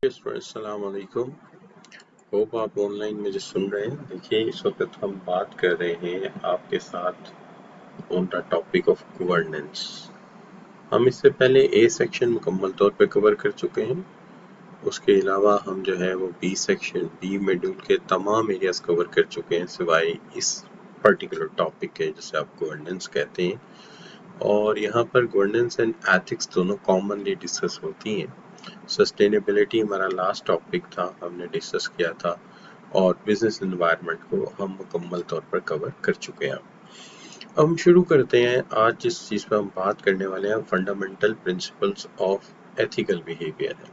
अस्सलाम वालेकुम। होप आप ऑनलाइन मुझे सुन रहे हैं। देखिए, इस वक्त हम बात कर रहे हैं आपके साथ on the topic of governance. हम इससे पहले ए सेक्शन मुकम्मल तौर पे कवर कर चुके हैं। उसके अलावा हम जो है वो बी सेक्शन बी मॉड्यूल के तमाम एरियाज कवर कर चुके हैं सिवाय इस पर्टिकुलर टॉपिक के जिसे आप गवर्नेंस कहते हैं। और यहाँ पर गवर्नेंस एंड एथिक्स दोनों कॉमनली डिस्कस होती हैं। सस्टेनेबिलिटी हमारा लास्ट टॉपिक था, हमने डिस्कस किया था, और बिजनेस एनवायरनमेंट को हम मुकम्मल तौर पर कवर कर चुके हैं। अब हम शुरू करते हैं। आज जिस चीज़ पर हम बात करने वाले हैं fundamental principles of ethical behaviour है,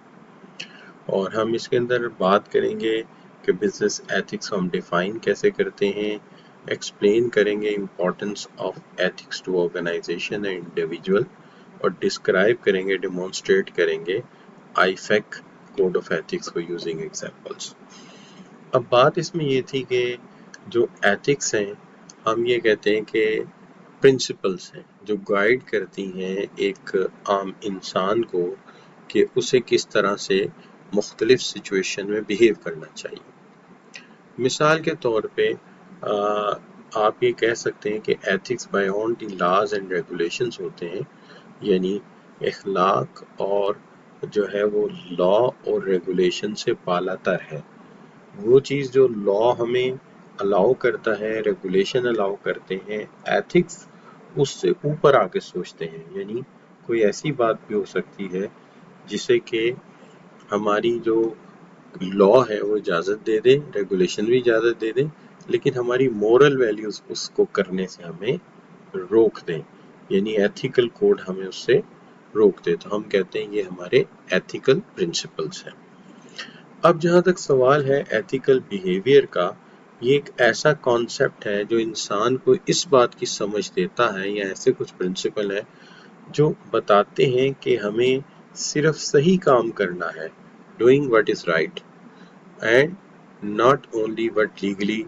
और हम इसके अंदर बात करेंगे कि बिजनेस एथिक्स हम डिफाइन कैसे करते हैं, एक्सप्लेन करेंगे importance of ethics to organisation and individual, और डिस्क्राइब करेंगे, डेमोन्स्ट्रेट करेंगे आईफेक कोड ऑफ एथिक्स को यूजिंग एग्जांपल्स। अब बात इसमें ये थी कि जो एथिक्स हैं हम ये कहते हैं कि प्रिंसिपल्स हैं जो गाइड करती हैं एक आम इंसान को कि उसे किस तरह से मुख्तलिफ सिचुएशन में बिहेव करना चाहिए। मिसाल के तौर पे आप ये कह सकते हैं कि ethics beyond the laws and regulations होते हैं, यानी इखलाक और जो है वो लॉ और रेगुलेशन से बालातर है। वो चीज़ जो लॉ हमें अलाउ करता है, रेगुलेशन अलाउ करते हैं, एथिक्स उससे ऊपर आके सोचते हैं। यानी कोई ऐसी बात भी हो सकती है जिसे कि हमारी जो लॉ है वो इजाज़त दे दे, रेगुलेशन भी इजाज़त दे दे, लेकिन हमारी मोरल वैल्यूज़ उसको करने से हमें रोक दें, यानी एथिकल कोड हमें उससे रोक दे, तो हम कहते हैं ये हमारे एथिकल प्रिंसिपल्स हैं। अब जहाँ तक सवाल है एथिकल बिहेवियर का, ये एक ऐसा कॉन्सेप्ट है जो इंसान को इस बात की समझ देता है, या ऐसे कुछ प्रिंसिपल है जो बताते हैं कि हमें सिर्फ सही काम करना है, doing what is right and not only what legally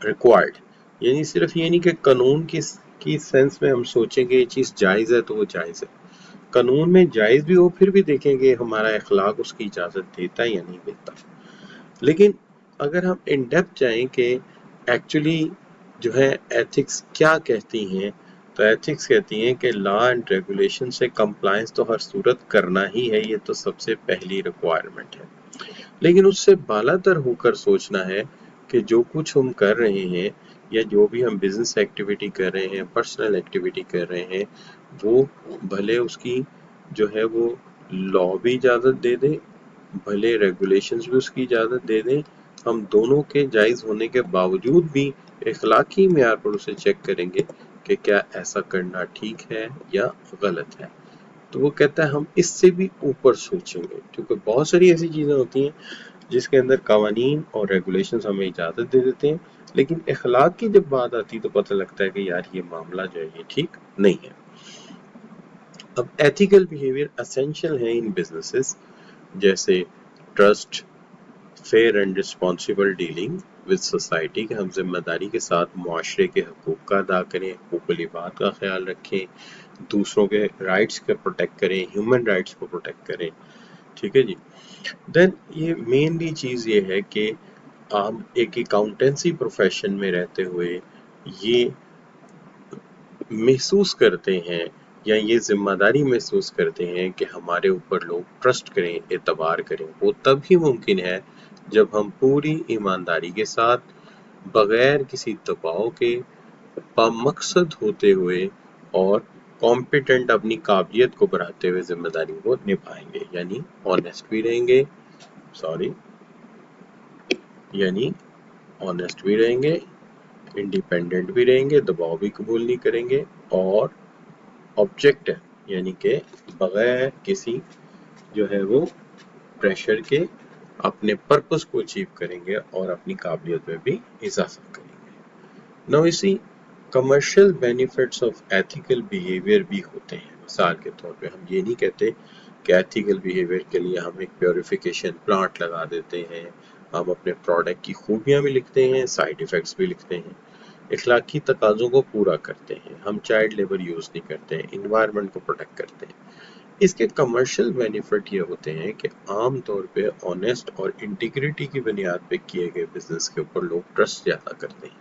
required. यानी सिर्फ ये नहीं कि कानून की सेंस में हम सोचेंगे ये चीज़ जायज़ है तो वो जायज़ है, कानून में जायज़ भी हो फिर भी देखेंगे हमारा अखलाक उसकी इजाज़त देता है या नहीं देता। लेकिन अगर हम इन डेप्थ जाएं कि एक्चुअली जो है एथिक्स क्या कहती हैं, तो एथिक्स कहती हैं कि लॉ एंड रेगुलेशन से कंप्लायंस तो हर सूरत करना ही है, ये तो सबसे पहली रिक्वायरमेंट है, लेकिन उससे बालातर होकर सोचना है कि जो कुछ हम कर रहे हैं या जो भी हम बिजनेस एक्टिविटी कर रहे हैं, पर्सनल एक्टिविटी कर रहे हैं, वो भले उसकी जो है वो लॉ भी इजाज़त दे दे, भले रेगुलेशंस भी उसकी इजाज़त दे दें, हम दोनों के जायज़ होने के बावजूद भी इखलाकी मेयार पर उसे चेक करेंगे कि क्या ऐसा करना ठीक है या गलत है। तो वो कहता है हम इससे भी ऊपर सोचेंगे, क्योंकि बहुत सारी ऐसी चीज़ें होती हैं जिसके अंदर कवानीन और रेगुलेशंस हमें इजाज़त दे देते हैं, लेकिन इखलाक की जब बात आती है तो पता लगता है कि यार ये मामला जो है ये ठीक नहीं है। अब एथिकल बिहेवियर एसेंशियल है इन बिजनेसेस, जैसे trust, fair and responsible dealing with society, के हम जिम्मेदारी के साथ मुआशरे के हकूक़ का अदा करें, हुकूक़ बात का ख्याल रखें, दूसरों के राइट्स को प्रोटेक्ट करें, ह्यूमन राइट्स को प्रोटेक्ट करें। ठीक है जी। देन ये मेनली चीज़ ये है कि हम एक अकाउंटेंसी प्रोफेशन में रहते हुए ये महसूस करते हैं या ये जिम्मेदारी महसूस करते हैं कि हमारे ऊपर लोग ट्रस्ट करें, एतबार करें। वो तभी मुमकिन है जब हम पूरी ईमानदारी के साथ बगैर किसी दबाव के मकसद होते हुए और कॉम्पिटेंट अपनी काबिलियत को बढ़ाते हुए जिम्मेदारी को निभाएंगे, यानी ऑनेस्ट भी रहेंगे, यानी ऑनेस्ट भी रहेंगे, इंडिपेंडेंट भी रहेंगे, दबाव भी कबूल नहीं करेंगे, और ऑब्जेक्टिव यानी कि बगैर किसी जो है वो प्रेशर के अपने पर्पस को अचीव करेंगे और अपनी काबिलियत में भी इजाफा करेंगे। नाउ इसी commercial benefits of ethical behaviour भी होते हैं। मिसाल के तौर पे हम ये नहीं कहते कि एथिकल बिहेवियर के लिए हम एक प्योरिफिकेशन प्लांट लगा देते हैं, हम अपने प्रोडक्ट की खूबियां भी लिखते हैं, साइड इफ़ेक्ट्स भी लिखते हैं, इखलाकी तकाज़ों को पूरा करते हैं, हम चाइल्ड लेबर यूज़ नहीं करते हैं, इन्वायरमेंट को प्रोटेक्ट करते हैं। इसके कमर्शियल बेनिफिट ये होते हैं कि आम तौर पे ऑनेस्ट और इंटीग्रिटी की बुनियाद पे किए गए बिजनेस के ऊपर लोग ट्रस्ट ज्यादा करते हैं,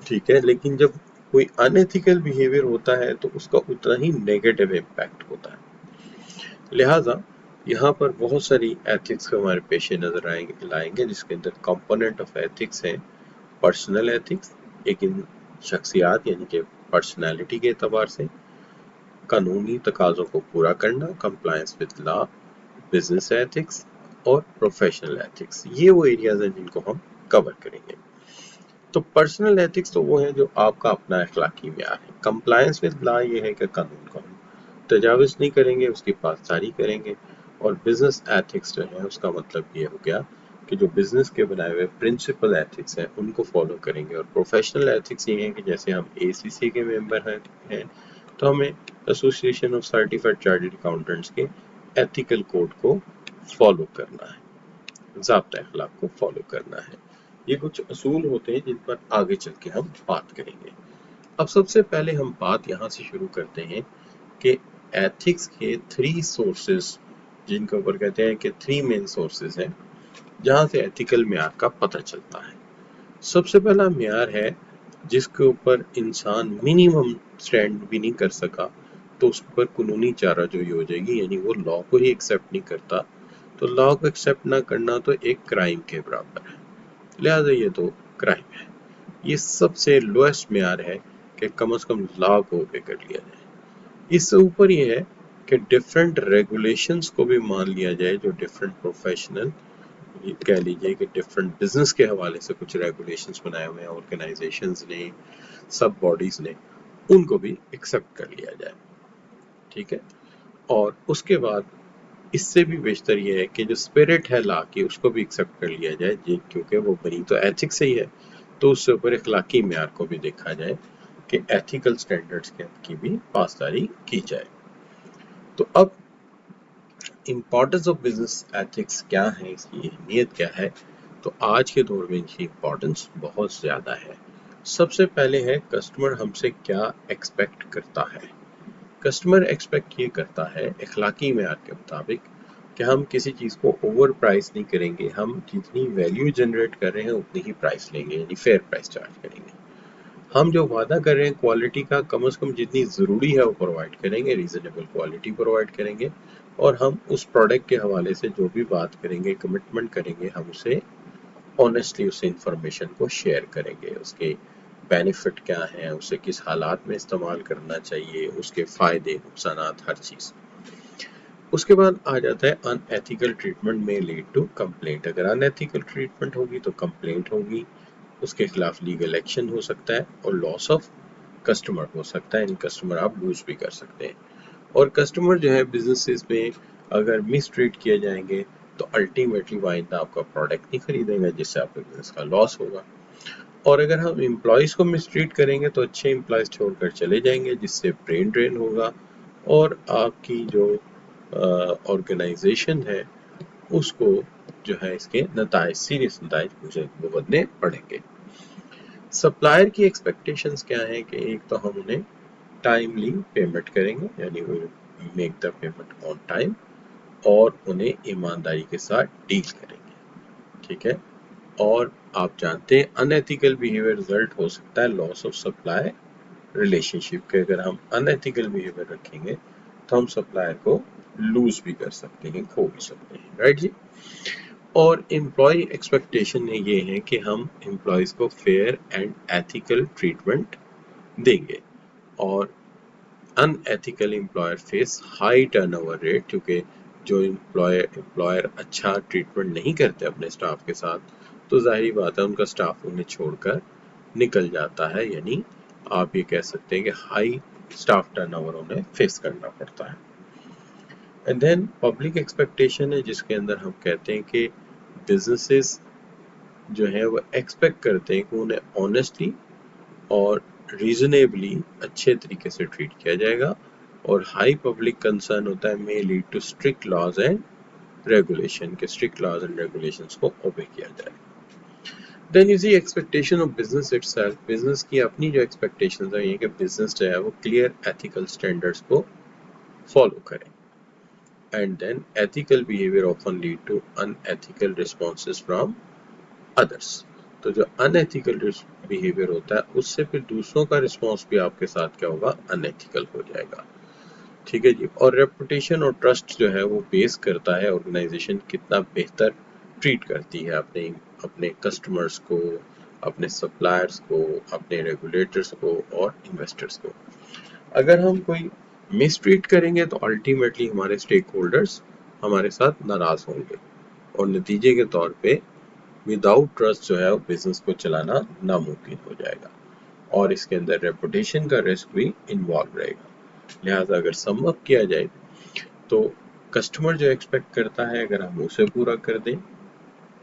ठीक है। लेकिन जब कोई अनएथिकल बिहेवियर होता है तो उसका उतना ही नेगेटिव इम्पैक्ट होता है। लिहाजा यहाँ पर बहुत सारी एथिक्स हमारे पेशे नजर लाएंगे, जिसके अंदर कंपोनेंट ऑफ एथिक्स हैं पर्सनल एथिक्स, एक इन शख्सियात यानी कि पर्सनैलिटी के एतबार से, कानूनी तकाजों को पूरा करना, compliance with law, business ethics और प्रोफेशनल एथिक्स, ये वो एरियाज हैं जिनको हम कवर करेंगे। तो पर्सनल एथिक्स तो वो है जो आपका अपना अखलाकी म्यार है। कंप्लायंस विद लॉ ये है कि कानून को हम तजाविज नहीं करेंगे, उसकी पासदारी करेंगे। और बिजनेस एथिक्स जो है उसका मतलब ये हो गया कि जो बिजनेस के बनाए हुए प्रिंसिपल एथिक्स हैं उनको फॉलो करेंगे। और प्रोफेशनल एथिक्स ये है कि जैसे हम एसीसी के मेंबर हैं तो हमें association of certified chartered accountants के एथिकल कोड को फॉलो करना है, ज़ाब्ता अखलाक को फॉलो करना है। ये कुछ असूल होते हैं जिन पर आगे चल के हम बात करेंगे। अब सबसे पहले हम बात यहाँ से शुरू करते हैं कि एथिक्स के 3 सोर्सेस, जिनके ऊपर कहते हैं कि 3 मेन सोर्सेस हैं जहाँ से एथिकल म्यार का पता चलता है। सबसे पहला म्यार है जिसके ऊपर इंसान मिनिमम स्टैंड भी नहीं कर सका तो उस पर कानूनी चाराजोई हो जाएगी, यानी वो लॉ को ही एक्सेप्ट नहीं करता, तो लॉ को एक्सेप्ट ना करना तो एक क्राइम के बराबर है। लिहाजा ये तो क्राइम है। ये सबसे लोएस्ट म्यार है कि कम से कम लॉ को ओबे कर लिया जाए। इससे ऊपर ये है कि डिफरेंट रेगुलेशंस को भी मान लिया जाए, जो डिफरेंट प्रोफेशनल, कह लीजिए कि डिफरेंट बिजनेस के हवाले से कुछ रेगुलेशंस बनाए हुए हैं ऑर्गेनाइजेशंस ने, सब बॉडीज ने, उनको भी एक्सेप्ट कर लिया जाए, ठीक है। और उसके बाद इससे भी बेहतर ये है कि जो स्पिरिट है लॉ की उसको भी एक्सेप्ट कर लिया जाए, क्योंकि वो बनी तो एथिक्स से ही है, तो उससे ऊपर अखलाकी म्यार को भी देखा जाए कि एथिकल स्टैंडर्ड्स की भी पासदारी की जाए। तो अब इम्पोर्टेंस ऑफ बिजनेस एथिक्स क्या है, इसकी अहमियत क्या है, तो आज के दौर में इनकी इम्पोर्टेंस बहुत ज़्यादा है। सबसे पहले है कस्टमर हमसे क्या एक्सपेक्ट करता है। कस्टमर एक्सपेक्ट ये करता है अखलाकी म्यार के मुताबिक कि हम किसी चीज़ को ओवर प्राइस नहीं करेंगे, हम जितनी वैल्यू जनरेट कर रहे हैं उतनी ही प्राइस लेंगे, यानी फेयर प्राइस चार्ज करेंगे। हम जो वादा कर रहे हैं क्वालिटी का, कम से कम जितनी ज़रूरी है वो प्रोवाइड करेंगे, रीज़नेबल क्वालिटी प्रोवाइड करेंगे। और हम उस प्रोडक्ट के हवाले से जो भी बात करेंगे, कमिटमेंट करेंगे, हम उसे ऑनेस्टली उस इंफॉर्मेशन को शेयर करेंगे। उसके बेनिफिट क्या हैं, उसे किस हालात में इस्तेमाल करना चाहिए, उसके फ़ायदे नुकसानात, हर चीज़। उसके बाद आ जाता है अनएथिकल ट्रीटमेंट में लीड टू कंप्लेंट। अगर अनएथिकल ट्रीटमेंट होगी तो कंप्लेंट होगी, उसके खिलाफ लीगल एक्शन हो सकता है और लॉस ऑफ कस्टमर हो सकता है, यानी कस्टमर आप लूज भी कर सकते हैं। और कस्टमर जो है बिजनेसेस में अगर मिस ट्रीट किए जाएंगे तो अल्टीमेटली वो आइंदा आपका प्रोडक्ट नहीं खरीदेंगे, जिससे आपके बिजनेस का लॉस होगा। और अगर हम एम्प्लॉयज़ को मिस ट्रीट करेंगे तो अच्छे एम्प्लॉयज़ छोड़कर चले जाएंगे, जिससे ब्रेन ड्रेन होगा और आपकी जो ऑर्गेनाइजेशन है उसको जो है इसके नतायज, सीरियस नतायज मुझे भुगतने पड़ेंगे। सप्लायर की एक्सपेक्टेशंस क्या है कि एक तो हम उन्हें टाइमली पेमेंट करेंगे, यानी वो make the payment on time, और उन्हें ईमानदारी के साथ डील करेंगे, ठीक है। और आप जानते हैं अनएथिकल बिहेवियर रिजल्ट हो सकता है लॉस ऑफ सप्लाई रिलेशनशिप के। अगर हम अनएथिकल बिहेवियर रखेंगे तो हम सप्लायर को लूज भी कर सकते हैं, खो भी सकते हैं, राइट जी। और एम्प्लॉय एक्सपेक्टेशन ये है कि हम एम्प्लॉयज को फेयर एंड एथिकल ट्रीटमेंट देंगे। और unethical employer face high turnover rate, क्योंकि जो एम्प्लॉयर अच्छा ट्रीटमेंट नहीं करते अपने स्टाफ के साथ तो जाहिर बात है उनका स्टाफ उन्हें छोड़कर निकल जाता है, यानी आप ये कह सकते हैं कि हाई स्टाफ टर्नओवर उन्हें फेस करना पड़ता है। एंड देन पब्लिक एक्सपेक्टेशन है, जिसके अंदर हम कहते हैं कि बिजनेसेस जो है वो एक्सपेक्ट करते हैं कि उन्हें ऑनेस्टली और रीजनेबली अच्छे तरीके से ट्रीट किया जाएगा। और हाई पब्लिक कंसर्न होता है may lead to strict laws and regulation, के स्ट्रिक्ट लॉज एंड रेगुलेशंस को ओबे किया जाए। Then is the expectation of business itself. Business की अपनी जो एक्सपेक्टेशंस है ये कि बिजनेस जो है वो क्लियर एथिकल स्टैंडर्ड्स को फॉलो करें। And then ethical behaviour often lead to unethical responses from others. तो जो अनएथिकल बिहेवियर होता है उससे फिर दूसरों का रिस्पॉन्स भी आपके साथ क्या होगा, अनएथिकल हो जाएगा। ठीक है जी। और रेपुटेशन और ट्रस्ट जो है वो बेस करता है ऑर्गेनाइजेशन कितना बेहतर ट्रीट करती है अपने अपने कस्टमर्स को, अपने सप्लायर्स को, अपने रेगुलेटर्स को और इन्वेस्टर्स को। अगर हम कोई मिसट्रीट करेंगे तो अल्टीमेटली हमारे स्टेक होल्डर्स हमारे साथ नाराज होंगे और नतीजे के तौर पे विदाउट ट्रस्ट जो है बिजनेस को चलाना नामुमकिन हो जाएगा और इसके अंदर रेपुटेशन का रिस्क भी इन्वॉल्व रहेगा। लिहाजा अगर सम अप किया जाए तो कस्टमर जो एक्सपेक्ट करता है अगर हम उसे पूरा कर दें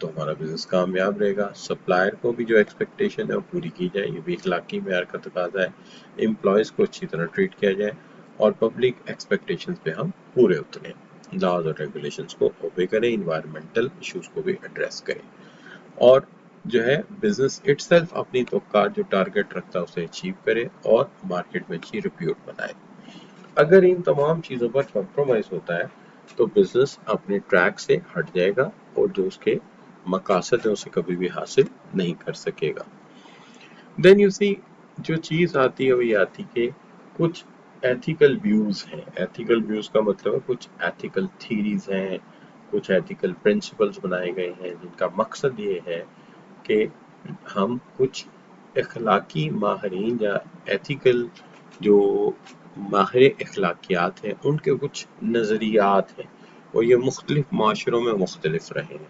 तो हमारा बिजनेस कामयाब रहेगा। सप्लायर को भी जो एक्सपेक्टेशन है वो पूरी की जाए, ये भी इखलाकी मेयार का तकाजा है। एम्प्लॉयज़ को अच्छी तरह ट्रीट किया जाए और पब्लिक एक्सपेक्टेशंस पे हम पूरे उतरें, लॉज और रेगुलेशंस को ओबे करें, इन्वायरमेंटल इश्यूज को भी एड्रेस करें और जो है बिजनेस इटसेल्फ अपनी तवक्कात जो टारगेट रखता है उसे अचीव करे और मार्केट में अच्छी रिप्यूट बनाए। अगर इन तमाम चीज़ों पर कॉम्प्रोमाइज़ होता है तो बिजनेस अपने ट्रैक से हट जाएगा और जो उसके मकासद है उसे कभी भी हासिल नहीं कर सकेगा। देन यू सी जो चीज़ आती है वो ये आती कि कुछ एथिकल व्यूज़ हैं। एथिकल व्यूज़ का मतलब है कुछ एथिकल थीरीज हैं, कुछ एथिकल प्रिंसिपल्स बनाए गए हैं जिनका मकसद ये है कि हम कुछ इखलाकी माहरीन या एथिकल जो माहिर इखलाकियात हैं उनके कुछ नज़रियात हैं और ये मुख्तलिफ माशरों में मुख्तलिफ रहे हैं।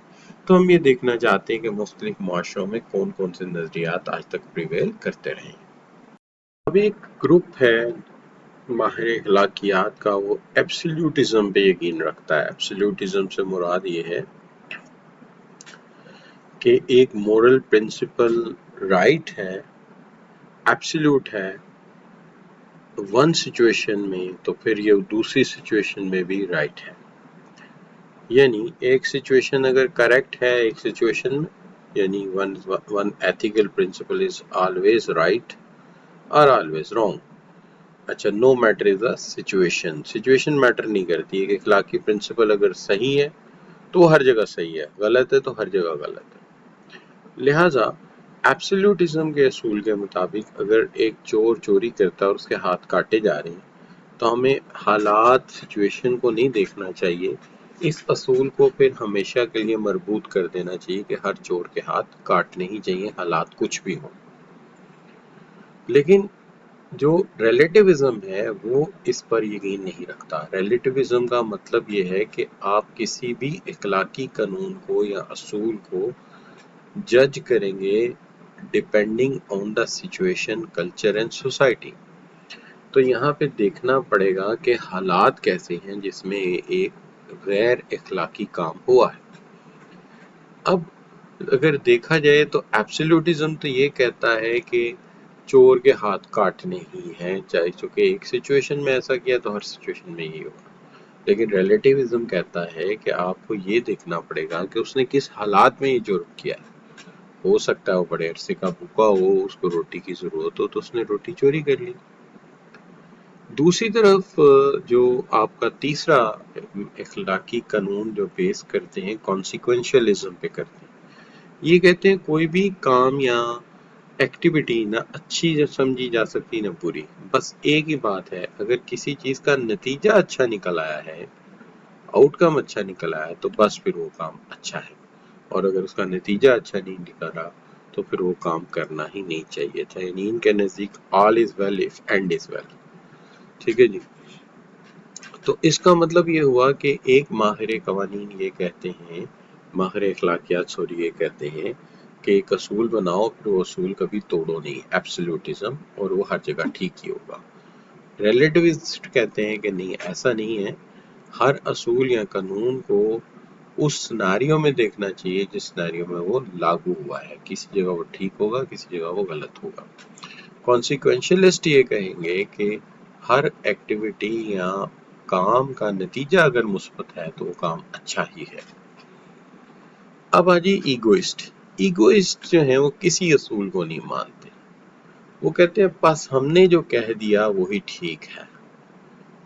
तो हम ये देखना चाहते हैं कि मुख्तलिफ माशरों में कौन कौन से नज़रियात आज तक प्रिवेल करते रहे। अभी एक ग्रुप है माहिर इखलाकियात का, वो एब्सोल्यूटिज्म पे यकीन रखता है। एब्सोल्यूटिज्म से मुराद ये है कि एक मोरल प्रिंसिपल राइट है, एब्सोल्यूट है वन सिचुएशन में तो फिर ये दूसरी सिचुएशन में भी राइट है। यानी एक सिचुएशन अगर करेक्ट है एक सिचुएशन में, यानी one ethical principle is always right और ऑलवेज रॉन्ग। अच्छा, no matter is the situation, situation matter नहीं करती। एक इखलाकी प्रिंसिपल अगर सही है तो हर जगह सही है, गलत है तो हर जगह गलत है। लिहाजा एब्सोल्यूटिज्म के असूल के मुताबिक अगर एक चोर चोरी करता है और उसके हाथ काटे जा रहे हैं तो हमें हालात सिचुएशन को नहीं देखना चाहिए, इस असूल को फिर हमेशा के लिए मरबूत कर देना चाहिए कि हर चोर के हाथ काटने ही चाहिए, हालात कुछ भी हो। लेकिन जो रिलेटिविज्म है वो इस पर यकीन नहीं रखता। रिलेटिविज्म का मतलब ये है कि आप किसी भी इखलाकी कानून को या असूल को जज करेंगे depending on the situation, culture and society. तो यहाँ पे देखना पड़ेगा कि हालात कैसे हैं जिसमें एक गैर इखलाकी काम हुआ है। अब अगर देखा जाए तो एब्सोल्यूटिज्म तो ये कहता है कि चोर के हाथ काटने ही हैं, चाहे चूंकि एक सिचुएशन में ऐसा किया तो हर सिचुएशन में यही होगा। लेकिन रिलेटिविज्म कहता है कि आपको ये देखना पड़ेगा कि उसने किस हालात में ये जुर्म किया है। हो सकता है वो बड़े अरसे का भूखा हो, उसको रोटी की जरूरत हो तो उसने रोटी चोरी कर ली। दूसरी तरफ जो आपका तीसरा इखलाकी कानून जो बेस करते हैं कॉन्सिक्वेंशियलिज्म पे करते हैं, ये कहते हैं कोई भी काम या एक्टिविटी ना अच्छी समझी जा सकती ना बुरी, बस एक ही बात है, अगर किसी चीज का नतीजा अच्छा निकल आया है, आउटकम अच्छा निकल आया तो बस फिर वो काम अच्छा है, और अगर उसका नतीजा अच्छा नहीं निकला तो फिर वो काम करना ही नहीं चाहिए था। यानी इनके नजदीक all is well if and is well. ठीक है जी। तो इसका मतलब ये हुआ कि एक माहिर कवानीन ये कहते हैं, माहिर अखलाकियात सॉरी ये कहते हैं कि एक असूल बनाओ फिर वो असूल कभी तोड़ो नहीं, एब्सोल्यूटिज्म, और वो हर जगह ठीक ही होगा। रिलेटिविस्ट कहते हैं कि नहीं, ऐसा नहीं है, हर असूल या कानून को उस सिनेरियो में देखना चाहिए जिस सिनेरियो में वो लागू हुआ है, किसी जगह वो ठीक होगा किसी जगह वो गलत होगा। कॉन्सिक्वेंशियलिस्ट ये कहेंगे कि हर एक्टिविटी या काम का नतीजा अगर मुस्बत है तो वो काम अच्छा ही है। अब आ जाइए ईगोइस्ट। ईगोइस्ट जो है वो किसी असूल को नहीं मानते, वो कहते हैं बस हमने जो कह दिया वही ठीक है,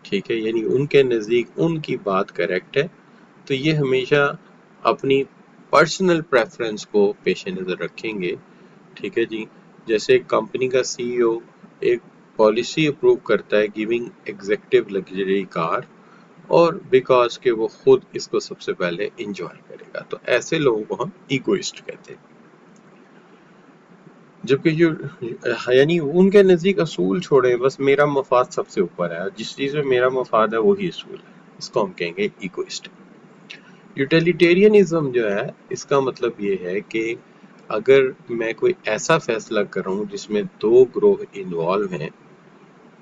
ٹھیک ہے، یعنی ان کے نزدیک ان کی بات کریکٹ ہے. تو یہ ہمیشہ اپنی پرسنل پریفرنس کو پیش نظر رکھیں گے. ٹھیک ہے جی، جیسے ایک کمپنی کا سی ای او ایک پالیسی اپروو کرتا ہے گیونگ ایگزیکٹو لگژری کار، اور بیکاز کہ وہ خود اس کو سب سے پہلے انجوائے کرے گا، تو ایسے لوگوں کو ہم ایگوئسٹ کہتے ہیں. جبکہ جو یعنی ان کے نزدیک اصول چھوڑیں، بس میرا مفاد سب سے اوپر ہے، جس چیز میں میرا مفاد ہے وہی اصول ہے، اس کو ہم کہیں گے ایگوئسٹ. یوٹیلیٹیرینزم جو ہے اس کا مطلب یہ ہے کہ اگر میں کوئی ایسا فیصلہ کر رہا ہوں جس میں دو گروہ انوالو ہیں،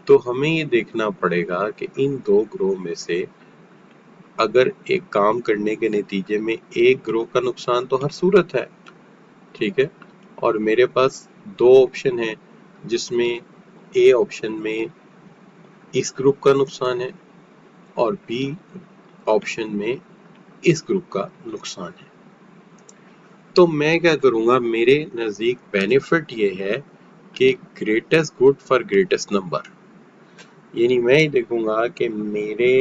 تو ہمیں یہ دیکھنا پڑے گا کہ ان دو گروہ میں سے اگر ایک کام کرنے کے نتیجے میں ایک گروہ کا نقصان تو ہر صورت ہے. ٹھیک ہے، اور میرے پاس دو آپشن ہیں جس میں اے آپشن میں اس گروپ کا نقصان ہے اور بی آپشن میں اس گروپ کا نقصان ہے. تو میں کیا کروں گا، میرے نزدیک بینیفٹ یہ ہے کہ greatest good for greatest number, یعنی میں یہ دیکھوں گا کہ میرے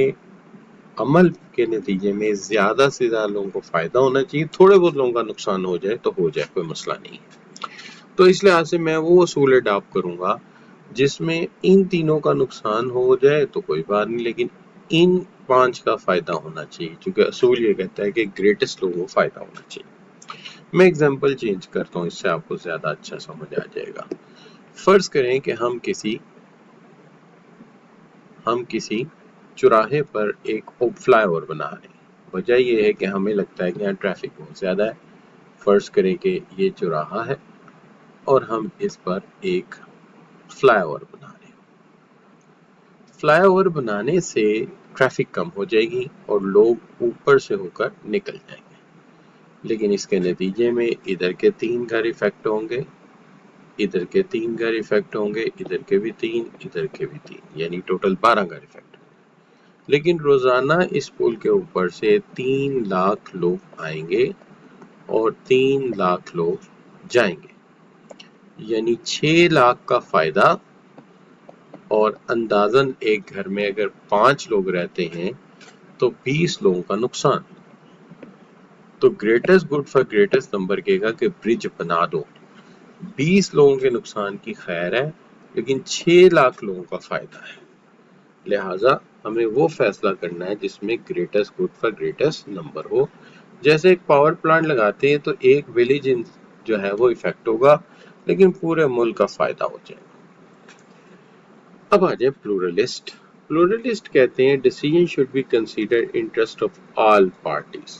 عمل کے نتیجے میں زیادہ سے زیادہ لوگوں کو فائدہ ہونا چاہیے، تھوڑے بہت لوگوں کا نقصان ہو جائے تو ہو جائے، کوئی مسئلہ نہیں. تو اس لحاظ سے میں وہ اصول اڈاپٹ کروں گا جس میں ان تینوں کا نقصان ہو جائے تو کوئی بات نہیں، لیکن ان 5 کا فائدہ ہونا چاہیے، کیونکہ اصول یہ کہتا ہے کہ گریٹسٹ لوگوں کو فائدہ ہونا چاہیے. میں ایگزامپل چینج کرتا ہوں، اس سے آپ کو زیادہ اچھا سمجھ آ جائے گا. فرض کریں کہ ہم کسی چوراہے پر ایک فلائی اوور بنا رہے ہیں. وجہ یہ ہے کہ ہمیں لگتا ہے کہ یہاں ٹریفک بہت زیادہ ہے. فرض کریں کہ یہ چوراہا ہے اور ہم اس پر ایک فلائی اوور بنا رہے ہیں. فلائی اوور بنانے سے ٹریفک کم ہو جائے گی اور لوگ اوپر سے ہو کر نکل جائیں گے، لیکن اس کے نتیجے میں ادھر کے 3 گھر افیکٹ ہوں گے، ادھر کے 3 گھر افیکٹ ہوں گے، ادھر کے بھی 3، ادھر کے بھی 3، یعنی ٹوٹل 12 گھر افیکٹ. لیکن روزانہ اس پل کے اوپر سے 3 لاکھ لوگ آئیں گے اور 3 لاکھ لوگ جائیں گے، یعنی 6 لاکھ کا فائدہ. اور اندازاً ایک گھر میں اگر 5 لوگ رہتے ہیں تو 20 لوگوں کا نقصان. تو greatest good for greatest number کہے گا کہ برج بنا دو، 20 لوگوں کے نقصان کی خیر ہے لیکن 6 لاکھ لوگوں کا فائدہ ہے. لہٰذا ہمیں وہ فیصلہ کرنا ہے جس میں greatest good for greatest number ہو. جیسے ایک پاور پلانٹ لگاتے ہیں تو ایک ولیج جو ہے وہ افیکٹ ہوگا لیکن پورے ملک کا فائدہ ہو جائے گا. اب آ جائے پلورلسٹ. پلورلسٹ کہتے ہیں decision should be considered interest of all parties.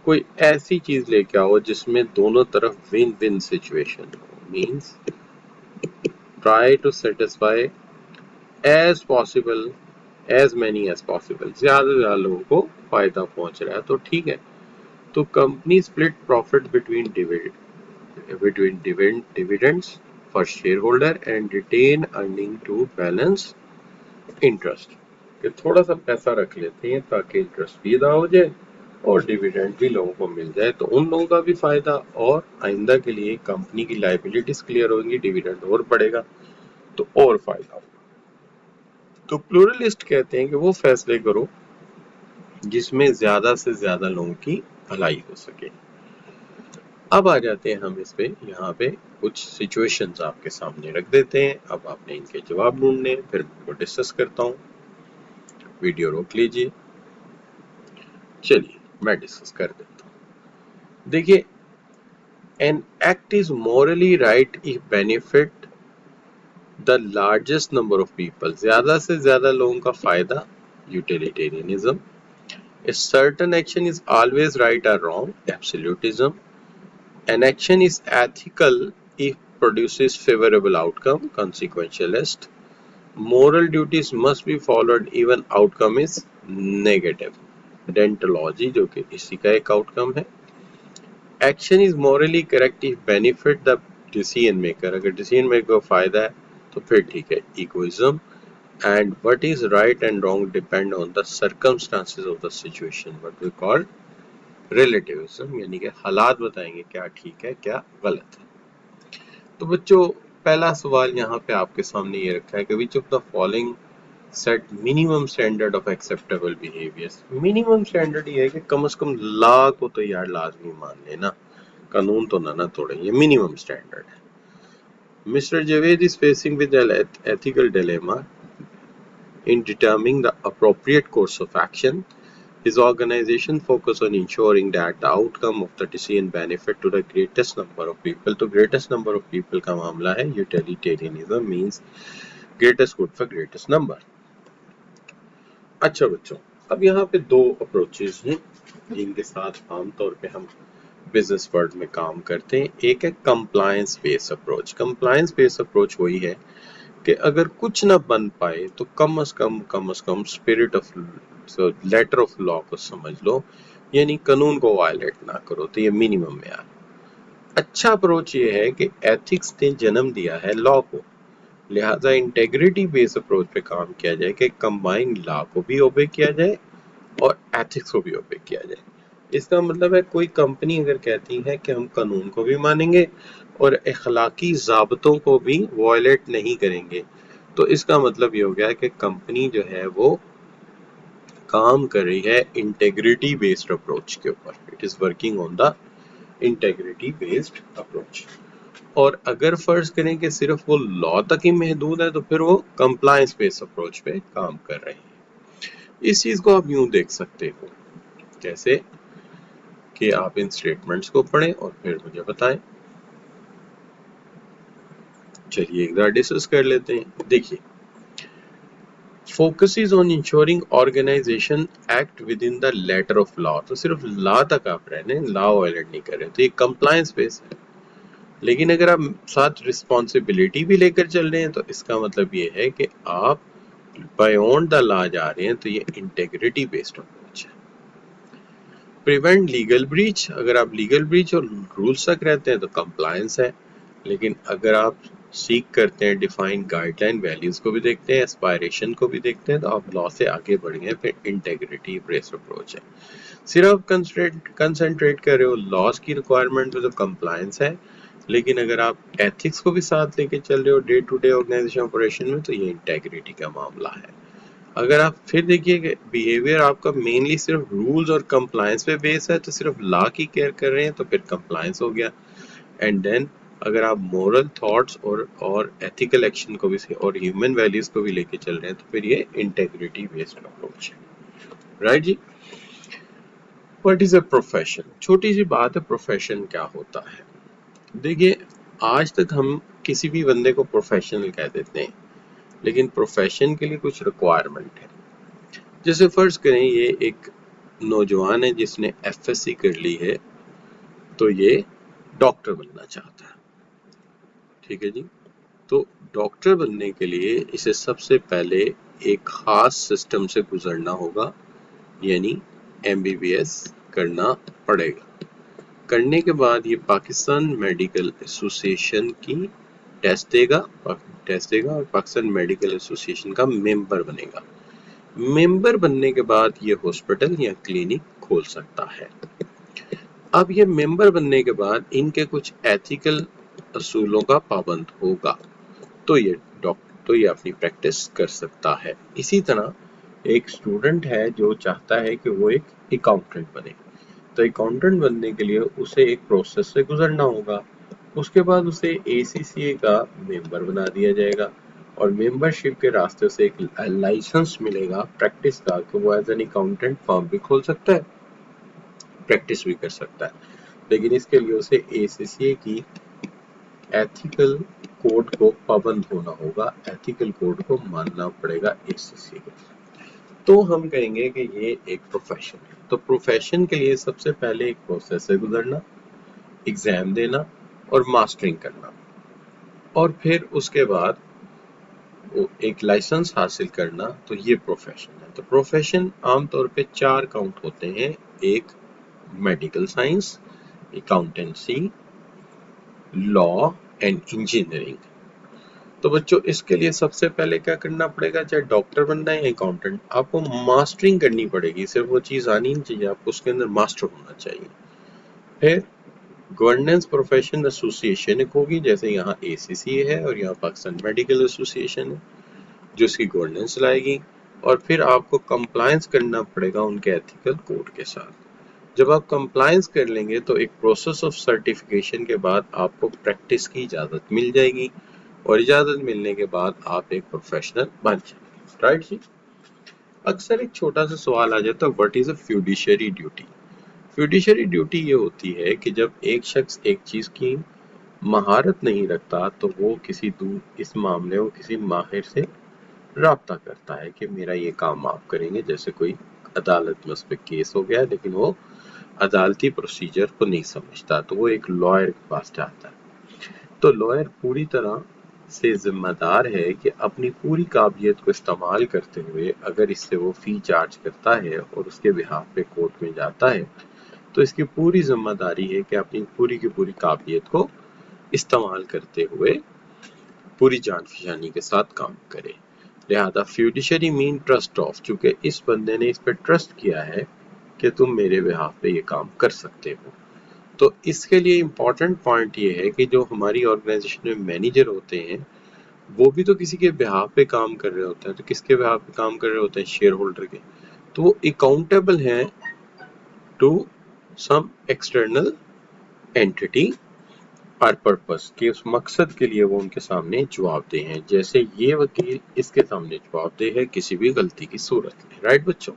کوئی ایسی چیز لے کے آؤ جس میں دونوں طرف ون ون سچویشن ہو. Means try to satisfy as possible as many as possible, زیادہ سے زیادہ لوگوں کو فائدہ پہنچ رہا ہے تو ٹھیک ہے. تو company split profit between dividends for shareholder and retain earning to balance interest. کہ تھوڑا سا پیسہ رکھ لیتے ہیں تاکہ انٹرسٹ بھی ادا ہو جائے اور ڈیویڈنڈ بھی لوگوں کو مل جائے، تو ان لوگوں کا بھی فائدہ اور آئندہ کے لیے کمپنی کی لائبلٹیز کلیئر ہوگی، ڈیویڈنڈ اور بڑھے گا تو اور فائدہ ہوگا. تو پلورلسٹ کہتے ہیں کہ وہ فیصلے کرو جس میں زیادہ سے زیادہ لوگوں کی بھلائی ہو سکے. اب آ جاتے ہیں ہم اس پہ، یہاں پہ کچھ سچویشنز آپ کے سامنے رکھ دیتے ہیں. اب آپ نے ان کے جواب ڈھونڈنے، پھر ان کو ڈسکس کرتا ہوں. ویڈیو روک لیجئے، چلیے میں ڈسکس کر دیتا ہوں. دیکھیے، an act is morally right if benefit the largest number of people. زیادہ سے زیادہ لوگوں کا فائدہ، utilitarianism. A certain action is always right or wrong, absolutism. An action is ethical if produces favorable outcome, consequentialist. Moral duties must be followed even outcome is negative, deontology جو کہ اسی کا ایک آؤٹ کم ہے. Action is morally correct if benefit the decision maker. اگر decision maker کو فائدہ ہے تو پھر ٹھیک ہے. Egoism and what is right and wrong depend on the circumstances of the situation, what we call relativism, یعنی کہ حالات بتائیں گے کیا ٹھیک ہے کیا غلط ہے. تو بچوں، پہلا سوال یہاں پہ آپ کے سامنے یہ رکھا ہے کہ which of the following set minimum standard of acceptable behaviours. Minimum standard ये है कि कम से कम लॉ को तो यार लाजमी मान लेना, कानून तो ना तोड़े, ये मिनिमम स्टैंडर्ड है। Mr. Javed is facing with an ethical dilemma in determining the appropriate course of action. His organization focus on ensuring that the outcome of the decision benefit to the greatest number of people. तो greatest number of people का मामला है, utilitarianism means greatest good for greatest number। अच्छा बच्चों, अब यहाँ पे दो अप्रोचेज हैं जिनके साथ आमतौर पे हम बिजनेस वर्ल्ड में काम करते हैं। एक है compliance based approach. Compliance based approach वही है कि अगर कुछ ना बन पाए तो कम से कम spirit of letter of law को समझ लो, यानी कानून को वायलेट ना करो, तो ये मिनिमम में आ। अच्छा अप्रोच ये है कि एथिक्स ने जन्म दिया है लॉ को, लिहाजा इंटेग्रिटी बेस्ड अप्रोच पे काम किया जाए कि कंबाइंड लॉ को भी ओबे किया जाए और एथिक्स को भी ओबे किया जाए। इसका मतलब है कोई कंपनी अगर कहती है कि हम कानून को भी मानेंगे और अखलाकी ज़ाब्तों को भी वायलेट नहीं करेंगे, तो इसका मतलब ये हो गया कि कंपनी जो है वो काम कर रही है इंटेग्रिटी बेस्ड अप्रोच के ऊपर। It is working on the integrity based approach. और अगर फर्ज करें कि सिर्फ वो लॉ तक ही महदूद है तो फिर वो कंप्लायंस बेस्ड अप्रोच पे काम कर रहे हैं। इस चीज को आप यूं देख सकते हो, जैसे कि आप इन स्टेटमेंट्स को पढ़ें और फिर मुझे बताएं। चलिए एक बार डिस्कस कर लेते हैं। देखिए, focuses on ensuring organization act within the letter of law। तो सिर्फ लॉ तक आप रहने, लॉ वायलेट नहीं कर रहे, तो ये कंप्लायंस बेस है। लेकिन अगर आप साथ रिस्पॉन्सिबिलिटी भी लेकर चल रहे हैं तो इसका मतलब ये है कि आप बियॉन्ड द लॉ जा रहे हैं, तो ये इंटेग्रिटी बेस्ड अप्रोच है। प्रिवेंट लीगल ब्रीच, अगर आप लीगल ब्रीच और रूल्स तक रहते हैं तो कंप्लायंस है। लेकिन अगर आप सीख करते हैं डिफाइन गाइडलाइन वैल्यूज को भी देखते हैं, एस्पायरेशन को भी देखते हैं, तो आप लॉ से आगे बढ़ेंगे, फिर इंटेग्रिटी बेस्ड अप्रोच है। सिर्फ कंसंट्रेट कर रहे हो लॉस की रिक्वायरमेंट पे तो कंप्लायंस है, लेकिन अगर आप एथिक्स को भी साथ लेके चल रहे हो day to day organisation operation में तो ये इंटेग्रिटी का मामला है। अगर आप फिर देखिए कि बिहेवियर आपका मेनली सिर्फ रूल्स और कंप्लायंस पे बेस है, तो सिर्फ लॉ की केयर कर रहे हैं तो फिर कंप्लायंस हो गया। एंड देन अगर आप मोरल थॉट्स और एथिकल एक्शन को भी और ह्यूमन वैल्यूज को भी लेके चल रहे हैं तो फिर ये इंटेग्रिटी बेस्ड अप्रोच है। राइट जी। What is a profession? छोटी सी बात है, प्रोफेशन क्या होता है। देखिए, आज तक हम किसी भी बंदे को प्रोफेशनल कह देते हैं, लेकिन प्रोफेशन के लिए कुछ रिक्वायरमेंट है। जैसे फर्ज करें ये एक नौजवान है जिसने एफएससी कर ली है, तो ये डॉक्टर बनना चाहता है, ठीक है जी। तो डॉक्टर बनने के लिए इसे सबसे पहले एक खास सिस्टम से गुजरना होगा, यानी एमबीबीएस करना पड़ेगा। करने के बाद ये पाकिस्तान मेडिकल एसोसिएशन की टेस्ट देगा और पाकिस्तान मेडिकल एसोसिएशन का मेंबर बनेगा। मेंबर बनने के बाद ये हॉस्पिटल या क्लिनिक खोल सकता है। अब ये मेंबर बनने के बाद इनके कुछ एथिकल असूलों का पाबंद होगा, तो ये अपनी प्रैक्टिस कर सकता है। इसी तरह एक स्टूडेंट है जो चाहता है कि वो एक अकाउंटेंट बने, तो अकाउंटेंट बनने के लिए उसे एक प्रोसेस से गुजरना होगा। उसके बाद उसे ACCA का मेंबर बना दिया जाएगा और मेंबरशिप के रास्ते से एक लाइसेंस मिलेगा प्रैक्टिस का, कि वो एज एन अकाउंटेंट फर्म भी खोल सकता है, प्रैक्टिस भी कर सकता है। लेकिन इसके लिए उसे ACCA की एथिकल कोड को पाबंद होना होगा, एथिकल कोड को मानना पड़ेगा ACCA के। तो हम कहेंगे कि ये एक प्रोफेशन है। तो प्रोफेशन के लिए सबसे पहले एक प्रोसेस से गुजरना, एग्जाम देना और मास्टरिंग करना, और फिर उसके बाद एक लाइसेंस हासिल करना, तो ये प्रोफेशन है। तो प्रोफेशन आमतौर पे 4 काउंट होते हैं। एक medical science, accountancy, law and engineering. तो बच्चों इसके लिए सबसे पहले क्या करना पड़ेगा, चाहे डॉक्टर बनना है या अकाउंटेंट, आपको मास्टरिंग करनी पड़ेगी। सिर्फ वो चीज आनी नहीं चाहिए, आपको उसके अंदर मास्टर होना चाहिए। फिर गवर्नेंस प्रोफेशन एसोसिएशन एक होगी, जैसे यहाँ ACCA है और यहाँ पाकिस्तान मेडिकल एसोसिएशन है, जो इसकी गवर्नेंस लाएगी, और फिर आपको कंप्लायंस करना पड़ेगा उनके एथिकल कोड के साथ। जब आप कंप्लायंस कर लेंगे तो एक प्रोसेस ऑफ सर्टिफिकेशन के बाद आपको प्रैक्टिस की इजाजत मिल जाएगी, और इजाजत मिलने के बाद आप एक प्रोफेशनल बन जाएंगे। राइट जी। अक्सर एक छोटा सा सवाल आ जाता है, what is a fiduciary duty. Fiduciary duty ये होती है कि जब एक शख्स एक चीज की महारत नहीं रखता तो वो इस मामले में किसी माहिर से राब्ता करता है कि मेरा ये काम आप करेंगे। जैसे कोई अदालत में उस पर केस हो गया लेकिन वो अदालती प्रोसीजर को नहीं समझता, तो वो एक लॉयर के पास जाता है। तो लॉयर पूरी तरह से जिम्मेदार है कि अपनी पूरी काबिलियत को इस्तेमाल करते हुए अगर इससे वो फी चार्ज करता है और उसके बिहाफ पे कोर्ट में जाता है, तो इसकी पूरी जिम्मेदारी है कि अपनी पूरी की पूरी काबिलियत को इस्तेमाल करते हुए पूरी जान फिजानी के साथ काम करे। लिहाजा फ्यूडिशरी मीन ट्रस्ट ऑफ, चूंकि इस बंदे ने इस पर ट्रस्ट किया है कि तुम मेरे बिहाफ पे ये काम कर सकते हो। तो इसके लिए इम्पोर्टेंट पॉइंट ये है कि जो हमारी ऑर्गेनाइजेशन में मैनेजर होते हैं वो भी तो किसी के बिहाफ पे काम कर रहे होते हैं। तो किसके बिहाफ पे काम कर रहे होते हैं? शेयर होल्डर के। तो वो अकाउंटेबल हैं टू सम एक्सटर्नल एंटिटी और पर्पस के उस मकसद के लिए वो उनके सामने जवाबदेह हैं। जैसे ये वकील इसके सामने जवाबदेह है किसी भी गलती की सूरत में। राइट बच्चों,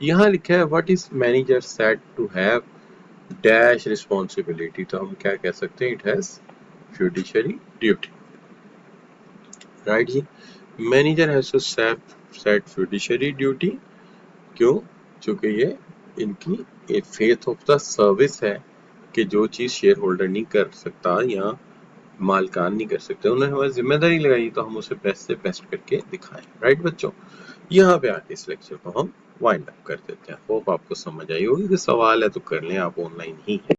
यहाँ लिखा है what is manager said to have dash responsibility, तो हम क्या कह सकते हैं? It has fiduciary duty. Right जी। Manager has to set fiduciary duty. क्यों? क्योंकि ये इनकी फेथ ऑफ द सर्विस है कि जो चीज शेयर होल्डर नहीं कर सकता या मालकान नहीं कर सकते, उन्होंने हमारी जिम्मेदारी लगाई तो हम उसे बेस्ट से बेस्ट करके दिखाएं। राइट बच्चों, यहाँ पे आके इस लेक्चर को हम वाइंड अप कर देते हैं। होप आपको समझ आई होगी। सवाल है तो कर लें, आप ऑनलाइन ही हैं।